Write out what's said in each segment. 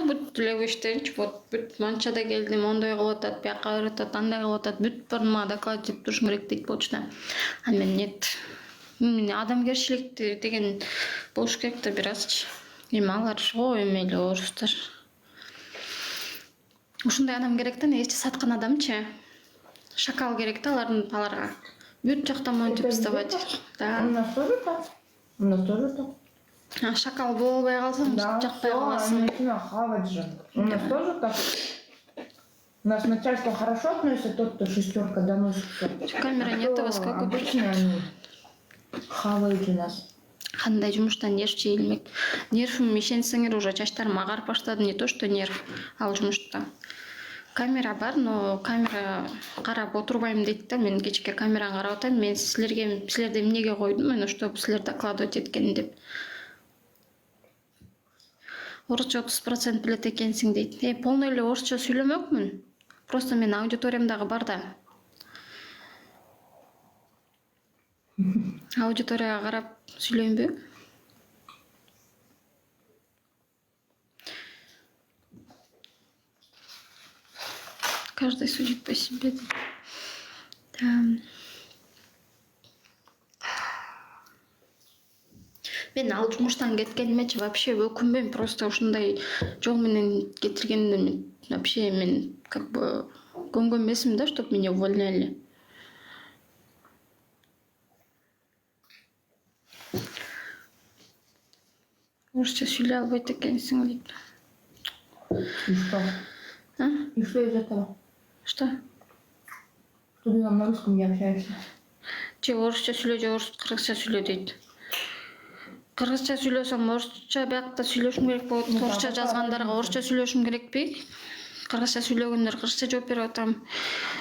бүт эле иштейинчи, вот бүт манчада келдим, ондой кылып атат, бияка барып атат, андай кылып атат, бүт баарын мага доклад жазып турушуң керек дейт почта. Аны мен нет. Мен адамгерчилик деген болуш керек да бир азчы. Эми алар го эме эле орустар. Ушундай адам керек да, негизи саткан адамчы. Шакал керек да аларга. Бүт жактан монтип издавать. Да. У нас тоже так. У нас тоже так. А шакал боло албай калсаң, жакпай каласың. Начинаю хавать же. У нас тоже так. У нас начальство хорошо относится, тот, кто шестерка доносит. Камера нет у вас, как обычно они хавают у нас. Кандай жумуштан нерв чийилмек. Нервим ишенсеңер уже чачтарым агарып баштады, не то что нерв ал жумушта. Камера бар, но камера карап отурбайм дейт да. Мен кечке камераны карап атам. Мен силерди эмнеге койдум, мына чтобы силер докладывать эткен деп. Орусча 30% билет экенсиң дейт. Полный эле орусча сүйлөмөкмүн. Просто мен аудиториямдагы бар да. Аудиторияга карап сүйлөймбү? Каждый судит по себе. Да. Мен ал жумуштан кеткенимечи вообще өкүнбөйм, просто ушундай жол менен кетиргенине вообще мен как бы көнгөн эмесмин да, чтоб меня увольняли. Орусча сүйлөй албайт экенсиң дейт. И что? А? И что из этого? Что? Что ты там на русском не общаешься? Же орусча сүйлө, же кыргызча сүйлө дейт. Кыргызча сүйлөсөм орусча биякта сүйлөшүм керек болот. Орусча жазгандарга орусча сүйлөшүм керекпи? Кыргызча сүйлөгөндөр кыргызча жооп берип атам.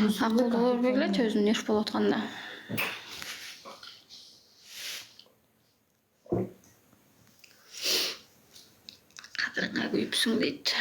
Акылдуу боло бербей элечи өзүм нерв болуп атканда. Кадырыңа күйүпсүң дейт.